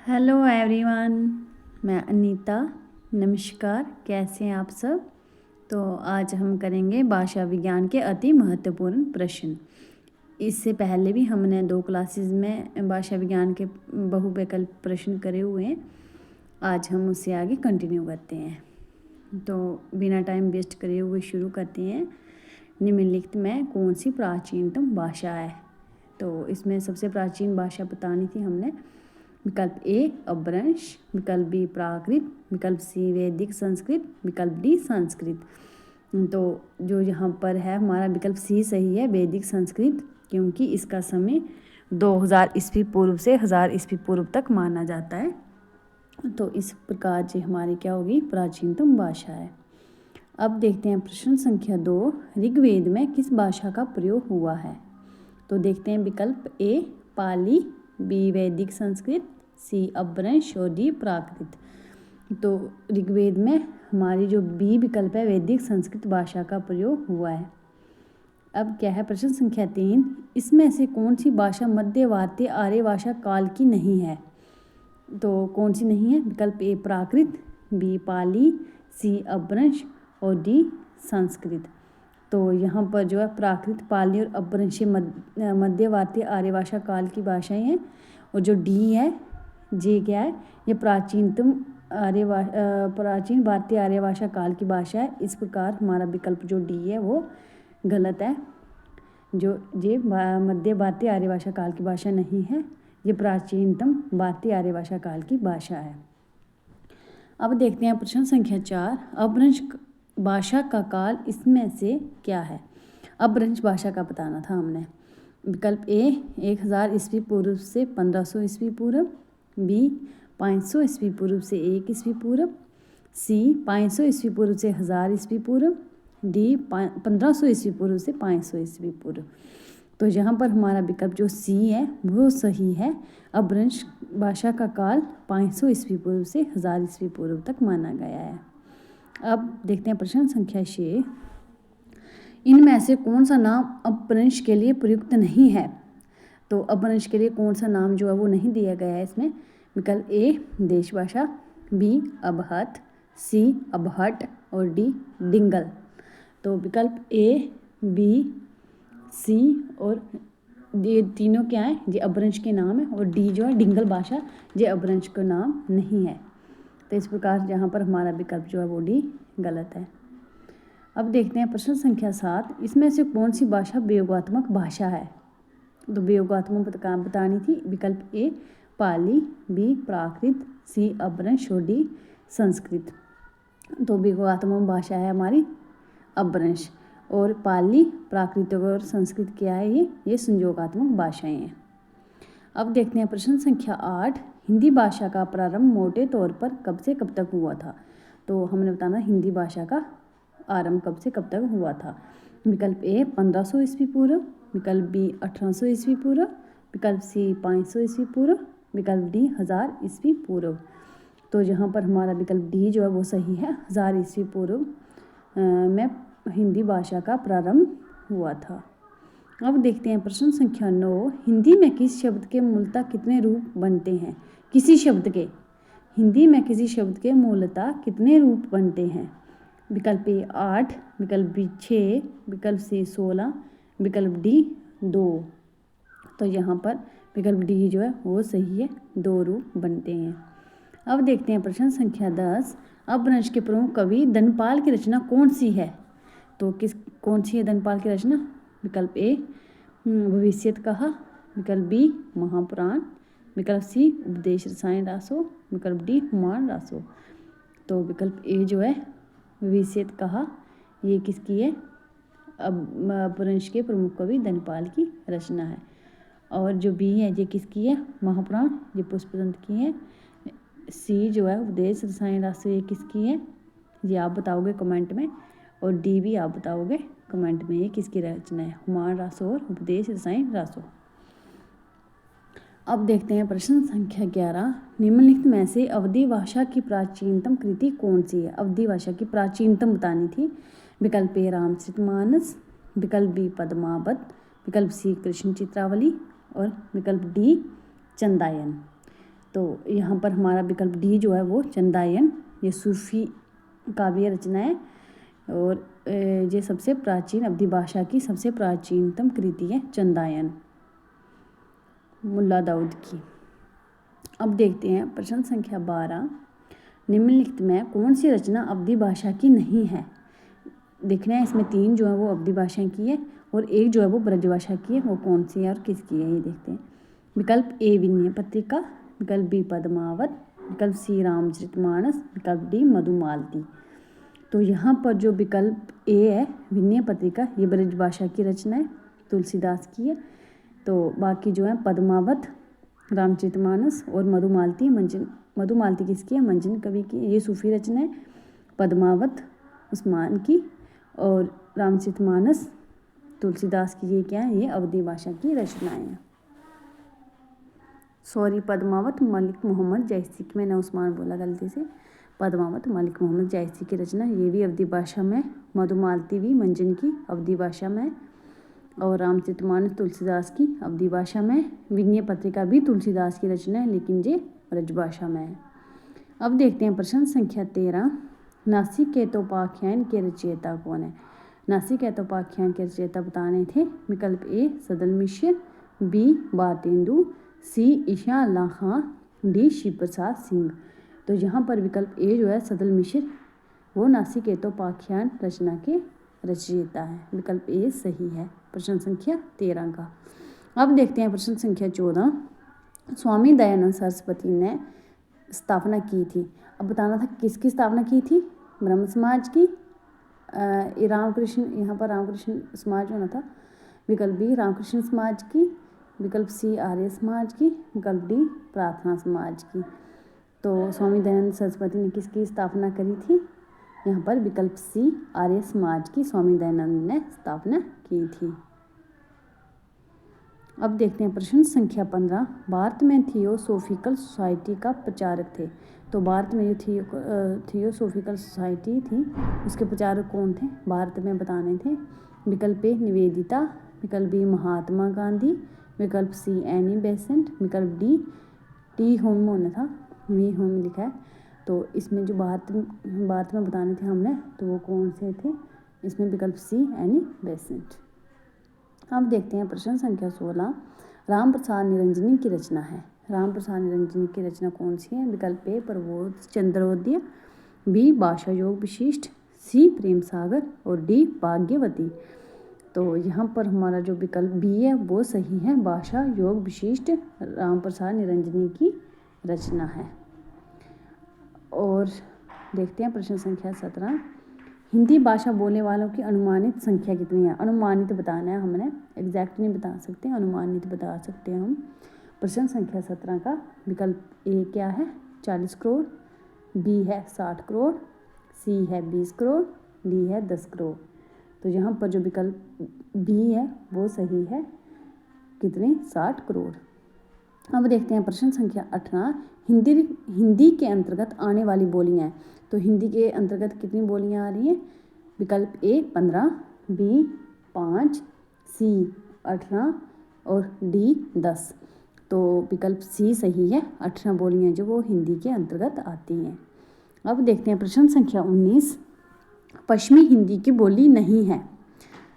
Hello everyone, मैं अनीता। नमस्कार, कैसे हैं आप सब। तो आज हम करेंगे भाषा विज्ञान के अति महत्वपूर्ण प्रश्न। इससे पहले भी हमने 2 क्लासेस में भाषा विज्ञान के बहुविकल्प प्रश्न करे हुए हैं। आज हम उससे आगे कंटिन्यू करते हैं। तो बिना टाइम वेस्ट करे हुए शुरू करते हैं। निम्नलिखित में कौन सी प्राचीनतम भाषा है। तो इसमें सबसे प्राचीन भाषा बतानी थी हमने। विकल्प ए अपभ्रंश, विकल्प बी प्राकृत, विकल्प सी वैदिक संस्कृत, विकल्प डी संस्कृत। तो जो यहाँ पर है हमारा विकल्प सी सही है, वैदिक संस्कृत, क्योंकि इसका समय 2000 ईस्वी पूर्व से 1000 ईस्वी पूर्व तक माना जाता है। तो इस प्रकार से हमारी क्या होगी, प्राचीनतम भाषा है। अब देखते हैं प्रश्न संख्या 2, ऋग्वेद में किस भाषा का प्रयोग हुआ है। तो देखते हैं विकल्प ए पाली, बी वैदिक संस्कृत, सी अपभ्रंश और डी प्राकृत। तो ऋग्वेद में हमारी जो बी विकल्प है वैदिक संस्कृत भाषा का प्रयोग हुआ है। अब क्या है प्रश्न संख्या 3, इसमें से कौन सी भाषा मध्य भारतीय आर्य भाषा काल की नहीं है। तो कौन सी नहीं है, विकल्प ए प्राकृत, बी पाली, सी अपभ्रंश और डी संस्कृत। तो यहाँ पर जो है प्राकृत, पाली और अपभ्रंशी मध्य भारतीय आर्य भाषा काल की भाषाएं हैं। और जो डी है ये क्या है, ये प्राचीनतम प्राचीन भारतीय आर्य भाषा काल की भाषा है। इस प्रकार हमारा विकल्प जो डी है वो गलत है। जो ये मध्य भारतीय आर्य भाषा काल की भाषा नहीं है, ये प्राचीनतम भारतीय आर्य भाषा काल की भाषा है। अब देखते हैं प्रश्न संख्या 4, अपभ्रंश भाषा का काल इसमें से क्या है। अपभ्रंश भाषा का बताना था हमने। विकल्प ए 1000 ईस्वी पूर्व से 1500 ईस्वी पूर्व, बी 500 ईस्वी पूर्व से 1 ईस्वी पूर्व, सी 500 ईस्वी पूर्व से 1000 ईस्वी पूर्व, डी 1500 ईस्वी पूर्व से 500 ईस्वी पूर्व। तो यहाँ पर हमारा विकल्प जो सी है वो सही है। अपभ्रंश भाषा का काल 500 ईस्वी पूर्व से 1000 ईस्वी पूर्व तक माना गया है। अब देखते हैं प्रश्न संख्या 6, इनमें से कौन सा नाम अपभ्रंश के लिए प्रयुक्त नहीं है। तो अपभ्रंश के लिए कौन सा नाम जो है वो नहीं दिया गया है इसमें। विकल्प ए देश भाषा, बी अबहत, सी अबहट और डी डिंगल। तो विकल्प ए, बी, सी और ये तीनों क्या है, ये अपभ्रंश के नाम है। और डी जो है डिंगल भाषा, ये अपभ्रंश का नाम नहीं है। तो इस प्रकार यहाँ पर हमारा विकल्प जो है वो डी गलत है। अब देखते हैं प्रश्न संख्या 7, इसमें से कौन सी भाषा वियोगात्मक भाषा है। तो वियोगात्मक बतानी थी। विकल्प ए पाली, बी प्राकृत, सी अपभ्रंश और डी संस्कृत। तो वियोगात्मक भाषा है हमारी अपभ्रंश, और पाली, प्राकृत और संस्कृत क्या है, ये संयोगात्मक भाषाएं हैं। अब देखते हैं प्रश्न संख्या 8, हिंदी भाषा का प्रारंभ मोटे तौर पर कब से कब तक हुआ था। तो हमने बताना हिंदी भाषा का आरंभ कब से कब तक हुआ था। विकल्प ए 1500 ईस्वी पूर्व, विकल्प बी 1800 ईस्वी पूर्व, विकल्प सी 500 ईस्वी पूर्व, विकल्प डी 1000 ईस्वी पूर्व। तो यहाँ पर हमारा विकल्प डी जो है वो सही है। 1000 ईस्वी पूर्व में हिंदी भाषा का प्रारंभ हुआ था। अब देखते हैं प्रश्न संख्या 9, हिंदी में किस शब्द के मूलतः कितने रूप बनते हैं। किसी शब्द के, हिंदी में किसी शब्द के मूलतः कितने रूप बनते हैं। विकल्प ए 8, विकल्प बी 6, विकल्प सी 16, विकल्प डी 2। तो यहाँ पर विकल्प डी जो है वो सही है, 2 रूप बनते हैं। अब देखते हैं प्रश्न संख्या 10, अपभ्रंश के प्रमुख कवि धनपाल की रचना कौन सी है। तो कौन सी है धनपाल की रचना। विकल्प ए भविष्यत कहा, विकल्प बी महापुराण, विकल्प सी उपदेश रसायन रासो, विकल्प डी हुमायूं रासो। तो विकल्प ए जो है भविष्यत कहा, ये किसकी है, अपभ्रंश के प्रमुख कवि धनपाल की रचना है। और जो बी है ये किसकी है, महापुराण, ये पुष्पदंत की है। सी जो है उपदेश रसायन रासो, ये किसकी है, ये आप बताओगे कमेंट में। और डी भी आप बताओगे कमेंट में, ये किसकी रचना है, हुमायूं रासो और उपदेश रसायन रासो। अब देखते हैं प्रश्न संख्या 11, निम्नलिखित में से अवधी भाषा की प्राचीनतम कृति कौन सी है। अवधी भाषा की प्राचीनतम बतानी थी। विकल्प ए रामचरितमानस, विकल्प बी पद्मावत, विकल्प सी कृष्ण चित्रावली और विकल्प डी चंदायन। तो यहाँ पर हमारा विकल्प डी जो है वो चंदायन, ये सूफी काव्य रचना है और ये सबसे प्राचीन अवधी भाषा की सबसे प्राचीनतम कृति है चंदायन, मुल्ला दाऊद की। अब देखते हैं प्रश्न संख्या 12, निम्नलिखित में कौन सी रचना अवधी भाषा की नहीं है। देखना है इसमें 3 जो है वो अवधी भाषा की है और 1 जो है वो ब्रजभाषा की है, वो कौन सी है और किसकी है ये देखते हैं। विकल्प ए विनय पत्रिका, विकल्प बी पद्मावत, विकल्प सी रामचरितमानस, विकल्प डी मधुमालती। तो यहाँ पर जो विकल्प ए है विनय पत्रिका, ये ब्रजभाषा की रचना है, तुलसीदास की है। तो बाकी जो है पद्मावत, रामचरितमानस और मधुमालती, मधुमालती किसकी है, मंजन कवि की, ये सूफी रचना है। पद्मावत उस्मान की और रामचरितमानस तुलसीदास की, ये क्या है, ये अवधी भाषा की रचनाएं हैं। सॉरी, पद्मावत मलिक मोहम्मद जैसी की, मैंने उस्मान बोला गलती से, पद्मावत मलिक मोहम्मद जैसी की रचना, ये भी अवधी भाषा में। मधुमालती भी मंजन की अवधी भाषा में और रामचरितमानस तुलसीदास की अवधी भाषा में। विनय पत्रिका भी तुलसीदास की रचना है लेकिन ये ब्रजभाषा में है। अब देखते हैं प्रश्न संख्या 13, नासिकेतोपाख्यान के रचयिता कौन है। नासिकेतोपाख्यान के रचयिता बताने थे। विकल्प ए सदल मिश्र, बी भारतेंदु, सी ईशा अल्लाह खां, डी शिव प्रसाद सिंह। तो यहाँ पर विकल्प ए जो है सदल मिश्र, वो नासिकेतोपाख्यान रचना के रचयिता है। विकल्प ए सही है प्रश्न संख्या 13 का। अब देखते हैं प्रश्न संख्या 14, स्वामी दयानंद सरस्वती ने स्थापना की थी। अब बताना था किसकी स्थापना की थी, ब्रह्म समाज की, रामकृष्ण, यहाँ पर रामकृष्ण समाज होना था। विकल्प बी रामकृष्ण समाज की, विकल्प सी आर्य समाज की, विकल्प डी प्रार्थना समाज की। तो स्वामी दयानंद सरस्वती ने किसकी स्थापना करी थी, यहाँ पर विकल्प सी आर्य समाज की स्वामी दयानंद ने स्थापना की थी। अब देखते हैं प्रश्न संख्या 15, भारत में थियोसोफिकल सोसाइटी का प्रचारक थे। तो भारत में जो थियोसोफिकल सोसाइटी थी उसके प्रचारक कौन थे, भारत में बताने थे। विकल्प ए निवेदिता, विकल्प बी महात्मा गांधी, विकल्प सी एनी बेसेंट, विकल्प डी टी होम होना था, वी होम लिखा है। तो इसमें जो भारत में बताने थे हमने, तो वो कौन से थे, इसमें विकल्प सी एनी बेसेंट। अब देखते हैं प्रश्न संख्या 16, राम प्रसाद निरंजनी की रचना है। राम प्रसाद निरंजनी की रचना कौन सी है। विकल्प ए प्रबोध चंद्रोदय, बी भाषा योग विशिष्ट, सी प्रेम सागर और डी भाग्यवती। तो यहाँ पर हमारा जो विकल्प बी है वो सही है, भाषा योग विशिष्ट राम प्रसाद निरंजनी की रचना है। और देखते हैं प्रश्न संख्या 17, हिंदी भाषा बोलने वालों की अनुमानित संख्या कितनी है। अनुमानित बताना है हमने, एग्जैक्ट नहीं बता सकते, अनुमानित बता सकते हैं हम। प्रश्न संख्या 17 का विकल्प ए क्या है 40 करोड़, बी है 60 करोड़, सी है 20 करोड़, डी है 10 करोड़। तो यहाँ पर जो विकल्प बी है वो सही है, कितने 60 करोड़। अब देखते हैं प्रश्न संख्या 18, हिंदी के अंतर्गत आने वाली बोलियाँ। तो हिंदी के अंतर्गत कितनी बोलियाँ आ रही हैं। विकल्प ए 15, बी 5, सी 18 और डी 10। तो विकल्प सी सही है, 18 बोलियाँ जो वो हिंदी के अंतर्गत आती हैं। अब देखते हैं प्रश्न संख्या 19, पश्चिमी हिंदी की बोली नहीं है।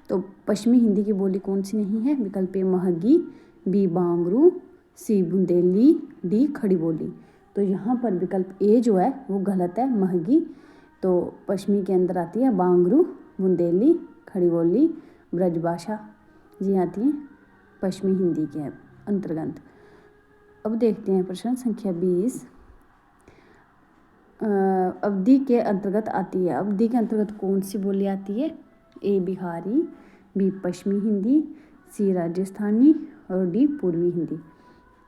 तो पश्चिमी हिंदी की बोली कौन सी नहीं है। विकल्प ए महगी, बी बांगरू, सी बुंदेली, डी खड़ी बोली। तो यहाँ पर विकल्प ए जो है वो गलत है, महगी तो पश्चिमी के अंदर आती है, बांगरू, बुंदेली, खड़ी बोली ब्रजभाषा जी आती है पश्चिमी हिंदी के अंतर्गत। अब देखते हैं प्रश्न संख्या 20, अवधी के अंतर्गत आती है। अवधी के अंतर्गत कौन सी बोली आती है। ए बिहारी, बी पश्चिमी हिंदी, सी राजस्थानी और डी पूर्वी हिंदी।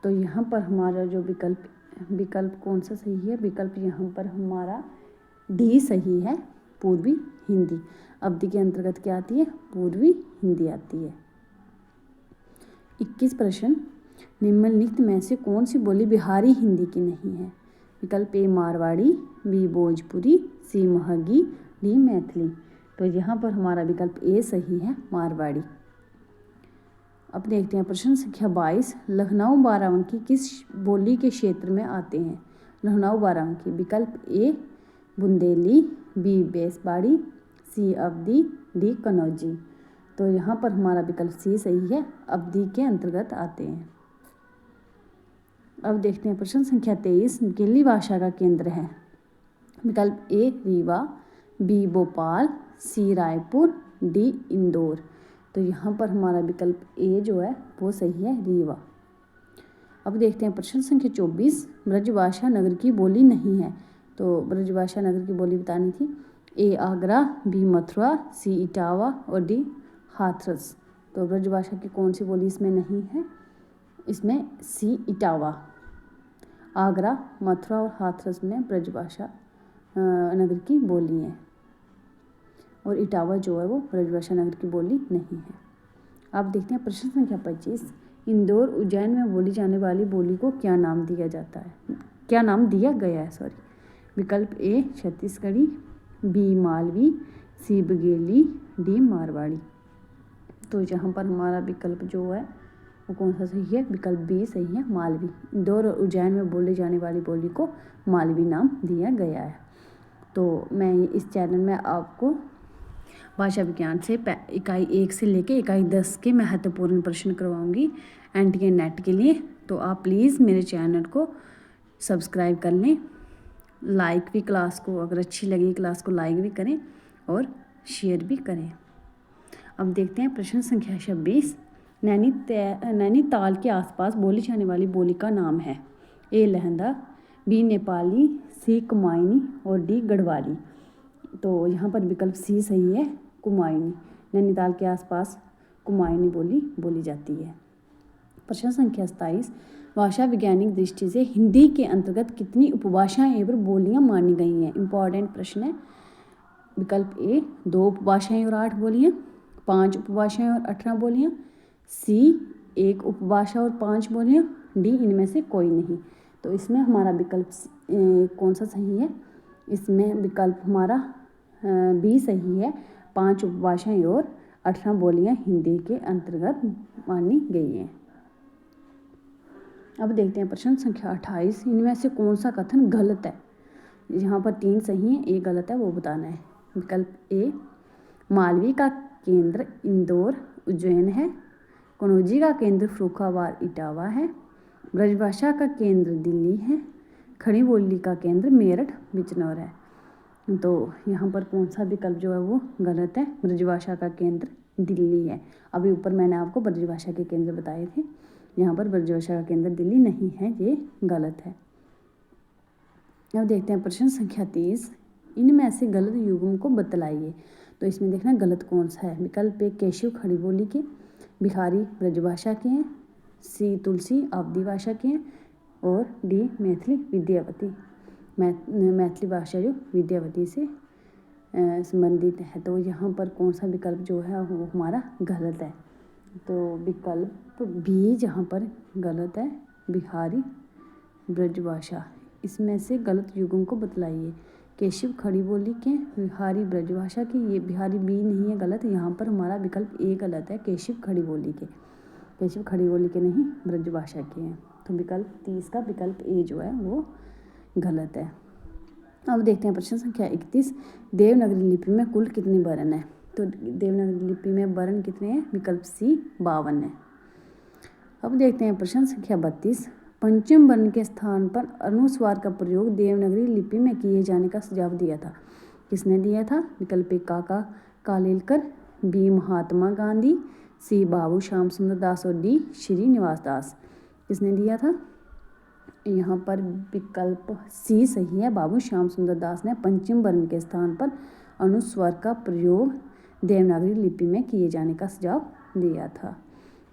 तो यहाँ पर हमारा जो विकल्प कौन सा सही है। विकल्प यहाँ पर हमारा डी सही है, पूर्वी हिंदी। अवधी के अंतर्गत क्या आती है, पूर्वी हिंदी आती है। 21 प्रश्न, निम्नलिखित में से कौन सी बोली बिहारी हिंदी की नहीं है। विकल्प ए मारवाड़ी, बी भोजपुरी, सी महगी, डी मैथिली। तो यहाँ पर हमारा विकल्प ए सही है, मारवाड़ी। अब देखते हैं प्रश्न संख्या 22, लखनऊ बाराबंकी किस बोली के क्षेत्र में आते हैं? लखनऊ बाराबंकी, विकल्प ए बुंदेली, बी बेसबाड़ी, सी अवधी, डी कनौजी। तो यहाँ पर हमारा विकल्प सी सही है, अवधी के अंतर्गत आते हैं। अब देखते हैं प्रश्न संख्या 23, गिल्ली भाषा का केंद्र है? विकल्प ए रीवा, बी भोपाल, सी रायपुर, डी इंदौर। तो यहाँ पर हमारा विकल्प ए जो है वो सही है, रीवा। अब देखते हैं प्रश्न संख्या 24, ब्रजभाषा नगर की बोली नहीं है। तो ब्रजभाषा नगर की बोली बतानी थी। ए आगरा, बी मथुरा, सी इटावा और डी हाथरस। तो ब्रजभाषा की कौन सी बोली इसमें नहीं है? इसमें सी इटावा। आगरा, मथुरा और हाथरस में ब्रजभाषा नगर की बोली है और इटावा जो है वो ब्रजभाषा नगर की बोली नहीं है। आप देखते हैं प्रश्न संख्या 25, इंदौर उज्जैन में बोली जाने वाली बोली को क्या नाम दिया जाता है? क्या नाम दिया गया है, सॉरी। विकल्प ए छत्तीसगढ़ी, बी मालवी, सी बघेली, डी मारवाड़ी। तो यहाँ पर हमारा विकल्प जो है वो कौन सा सही है? विकल्प बी सही है, मालवी। इंदौर और उज्जैन में बोली जाने वाली बोली को मालवी नाम दिया गया है। तो मैं इस चैनल में आपको भाषा विज्ञान से इकाई 1 से लेके इकाई 10 के महत्वपूर्ण प्रश्न करवाऊंगी एनटीए नेट के लिए। तो आप प्लीज़ मेरे चैनल को सब्सक्राइब कर लें, लाइक भी क्लास को, अगर अच्छी लगी क्लास को लाइक भी करें और शेयर भी करें। अब देखते हैं प्रश्न संख्या 26, नैनीताल के आसपास बोली जाने वाली बोली का नाम है? ए लहंदा, बी नेपाली, सी कुमायूनी और डी गढ़वाली। तो यहाँ पर विकल्प सी सही है, कुमायूनी। नैनीताल के आसपास कुमायूनी बोली बोली जाती है। प्रश्न संख्या 27, भाषा वैज्ञानिक दृष्टि से हिंदी के अंतर्गत कितनी उपभाषाएं एवं बोलियां मानी गई हैं? इंपॉर्टेंट प्रश्न है। विकल्प ए 2 उपभाषाएं और 8 बोलियां, 5 उपभाषाएं और 18 बोलियां, सी 1 उपभाषा और 5 बोलियां, डी इनमें से कोई नहीं। तो इसमें हमारा विकल्प कौन सा सही है? इसमें विकल्प हमारा बी सही है, 5 उपभाषाएं और 18 बोलियां हिंदी के अंतर्गत मानी गई हैं। अब देखते हैं प्रश्न संख्या 28, इनमें से कौन सा कथन गलत है? यहाँ पर 3 सही है, 1 गलत है, वो बताना है। विकल्प ए मालवी का केंद्र इंदौर उज्जैन है, कनौजी का केंद्र फर्रुखाबाद इटावा है, ब्रजभाषा का केंद्र दिल्ली है, खड़ी बोली का केंद्र मेरठ बिजनौर है। तो यहाँ पर कौन सा विकल्प जो है वो गलत है? ब्रजभाषा का केंद्र दिल्ली है। अभी ऊपर मैंने आपको ब्रजभाषा के केंद्र बताए थे, यहाँ पर ब्रजभाषा का केंद्र दिल्ली नहीं है, ये गलत है। अब देखते हैं प्रश्न संख्या 30, इनमें से गलत युग्म को बतलाइए। तो इसमें देखना गलत कौन सा है। विकल्प ए केशव खड़ी बोली के, बिहारी ब्रजभाषा के हैं, सी तुलसी अवधी भाषा के हैं और डी मैथिली विद्यावती। मैथिली भाषा जो विद्यावती से संबंधित है। तो यहाँ पर कौन सा विकल्प जो है वो हमारा गलत है? तो विकल्प बी जहाँ पर गलत है, बिहारी ब्रजभाषा। इसमें से गलत युग्म को बतलाइए। केशव खड़ी बोली के, बिहारी ब्रजभाषा की, ये बिहारी बी नहीं है, गलत। यहाँ पर हमारा विकल्प ए गलत है, केशव खड़ी बोली के। केशव खड़ी बोली के नहीं, ब्रजभाषा के हैं। तो विकल्प 30 का विकल्प ए जो है वो गलत है। अब देखते हैं प्रश्न संख्या 31, देवनागरी लिपि में कुल कितने वर्ण हैं? तो देवनागरी लिपि में वर्ण कितने हैं? विकल्प सी 52 है। अब देखते हैं प्रश्न संख्या 32, पंचम वर्ण के स्थान पर अनुस्वार का प्रयोग देवनागरी लिपि में किए जाने का सुझाव दिया था। किसने दिया था? विकल्प ए काका कालेलकर, बी महात्मा गांधी, सी बाबू श्याम सुंदर दास और डी श्रीनिवास दास। किसने दिया था? यहाँ पर विकल्प सी सही है, बाबू श्याम सुंदर दास ने पंचम वर्ण के स्थान पर अनुस्वार का प्रयोग देवनागरी लिपि में किए जाने का सुझाव दिया था।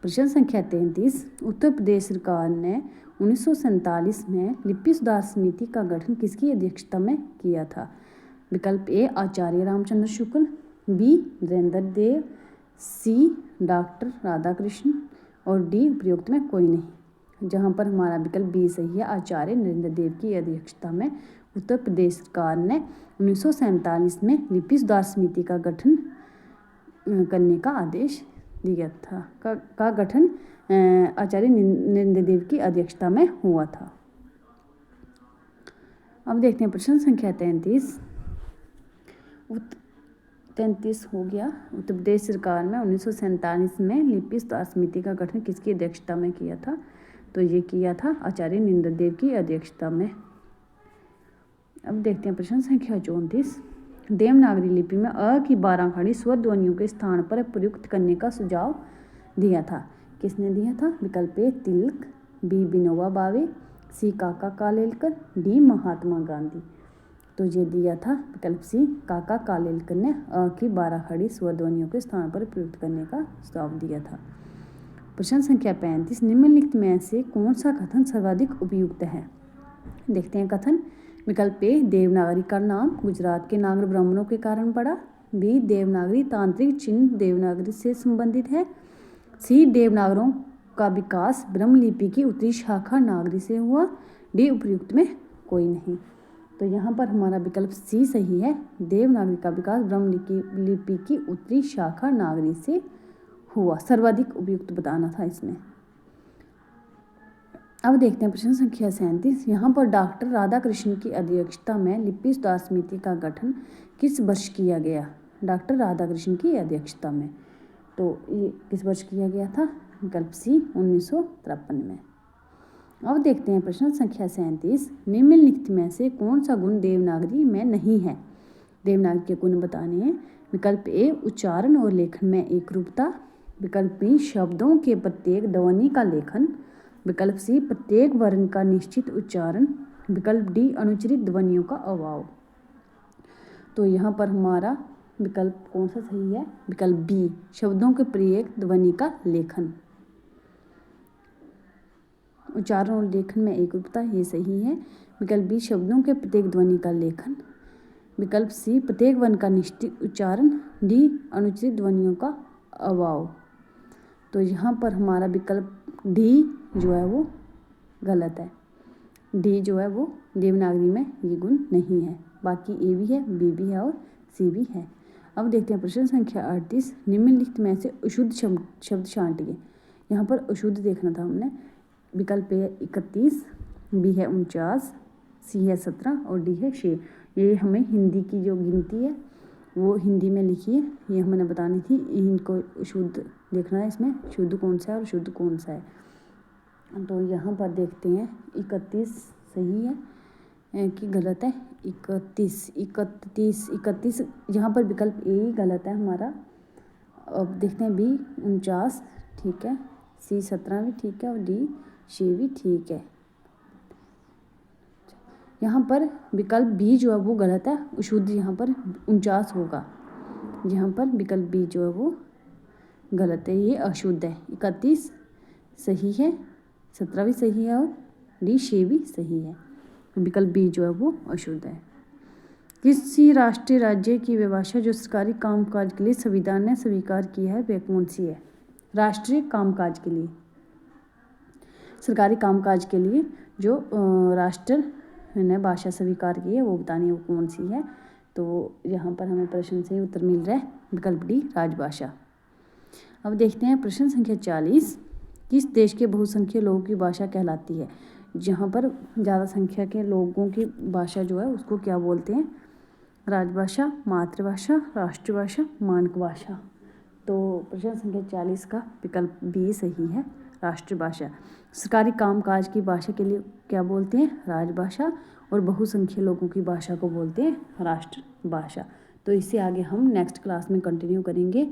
प्रश्न संख्या 33, उत्तर प्रदेश सरकार ने 1947 में लिपि सुधार समिति का गठन किसकी अध्यक्षता में किया था? विकल्प ए आचार्य रामचंद्र शुक्ल, बी नरेंद्र देव, सी डॉक्टर राधाकृष्ण और डी उपयुक्त में कोई नहीं। जहाँ पर हमारा विकल्प बी सही है, आचार्य नरेंद्र देव की अध्यक्षता में उत्तर प्रदेश सरकार ने 1947 में लिपि सुधार समिति का गठन करने का आदेश दिया था का गठन आचार्य नरेंद्र देव की अध्यक्षता में हुआ था। अब देखते हैं प्रश्न संख्या 33 हो गया। उत्तर प्रदेश सरकार में 1947 में लिपि सुधार समिति का गठन किसकी अध्यक्षता में किया था? तो ये किया था आचार्य नरेंद्र देव की अध्यक्षता में। अब देखते हैं प्रश्न संख्या 34 देवनागरी लिपि में अ की 12 खड़ी स्वर ध्वनियों के स्थान पर प्रयुक्त करने का सुझाव दिया था। किसने दिया था? विकल्प ए तिलक, बी विनोबा भावे, सी काका कालेलकर, डी महात्मा गांधी। तो ये दिया था विकल्प सी काका कालेलकर ने अ की 12 खड़ी स्वर ध्वनियों के स्थान पर प्रयुक्त करने का सुझाव दिया था। प्रश्न संख्या 35 निम्नलिखित में से कौन सा कथन सर्वाधिक उपयुक्त है? देखते हैं कथन। विकल्प ए देवनागरी का नाम गुजरात के नागर ब्राह्मणों के कारण पड़ा, बी देवनागरी तांत्रिक चिन्ह देवनागरी से संबंधित है, सी देवनागरों का विकास ब्रह्मलिपि की उत्तरी शाखा नागरी से हुआ, डी उपयुक्त में कोई नहीं। तो यहाँ पर हमारा विकल्प सी सही है, देवनागरी का विकास ब्रह्मलिपि की उत्तरी शाखा नागरी से हुआ, सर्वाधिक उपयुक्त बताना था इसमें। अब देखते हैं प्रश्न संख्या 37 यहाँ पर डॉक्टर राधाकृष्ण की अध्यक्षता में लिपि सुधार समिति का गठन किस वर्ष किया गया? डॉक्टर राधाकृष्ण की अध्यक्षता में। तो ये किस वर्ष किया गया था? विकल्प सी 1953 में। अब देखते हैं प्रश्न संख्या 37 निम्नलिखित में से कौन सा गुण देवनागरी में नहीं है? देवनागरी के गुण बताने हैं। विकल्प ए उच्चारण और लेखन में एकरूपता, विकल्प बी शब्दों के प्रत्येक ध्वनि का लेखन, विकल्प सी प्रत्येक वर्ण का निश्चित उच्चारण, विकल्प डी अनुच्चरित ध्वनियों का अभाव। तो यहाँ पर हमारा विकल्प कौन सा सही है? विकल्प बी शब्दों के प्रत्येक ध्वनि का लेखन, उच्चारण और लेखन में एकरूपता, ये सही है। विकल्प बी शब्दों के प्रत्येक ध्वनि का लेखन, विकल्प सी प्रत्येक वर्ण का निश्चित उच्चारण, डी अनुचित ध्वनियों का अभाव। तो यहाँ पर हमारा विकल्प डी जो है वो गलत है। डी जो है वो देवनागरी में ये गुण नहीं है, बाकी ए भी है, बी भी है और सी भी है। अब देखते हैं प्रश्न संख्या 38 निम्नलिखित में से अशुद्ध शब्द छांटिए। यहाँ पर अशुद्ध देखना था हमने। विकल्प ए 31, बी है 49, सी है 17 और डी है 6। ये हमें हिंदी की जो गिनती है वो हिंदी में लिखी है, ये हमने बतानी थी। इनको शुद्ध देखना है, इसमें शुद्ध कौन सा है और शुद्ध कौन सा है। तो यहाँ पर देखते हैं 31 सही है कि गलत है? 31 यहाँ पर विकल्प ए ही गलत है हमारा। अब देखते हैं बी 49 ठीक है, सी 17 भी ठीक है और डी 6 भी ठीक है। यहाँ पर विकल्प बी जो है वो गलत है, अशुद्ध यहाँ पर 49 होगा। यहाँ पर विकल्प बी जो है वो गलत है, ये अशुद्ध है। 31 सही है, 17 भी सही है और डी 6 भी सही है। विकल्प बी जो है वो अशुद्ध है। किसी राष्ट्रीय राज्य की विभाषा जो सरकारी कामकाज के लिए संविधान ने स्वीकार की है वह कौन सी है? राष्ट्रीय कामकाज के लिए, सरकारी कामकाज के लिए जो राष्ट्र ने भाषा स्वीकार की है वो बतानी है वो कौन सी है। तो यहाँ पर हमें प्रश्न से उत्तर मिल रहा है विकल्प डी राजभाषा। अब देखते हैं प्रश्न संख्या 40 किस देश के बहुसंख्यक लोगों की भाषा कहलाती है? जहाँ पर ज़्यादा संख्या के लोगों की भाषा जो है उसको क्या बोलते हैं? राजभाषा, मातृभाषा, राष्ट्रभाषा, मानक भाषा। तो प्रश्न संख्या 40 का विकल्प बी सही है, राष्ट्रभाषा। सरकारी कामकाज की भाषा के लिए क्या बोलते हैं? राजभाषा। और बहुसंख्यक लोगों की भाषा को बोलते हैं राष्ट्रभाषा। तो इससे आगे हम नेक्स्ट क्लास में कंटिन्यू करेंगे।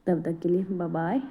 तब तक के लिए बाय बाय।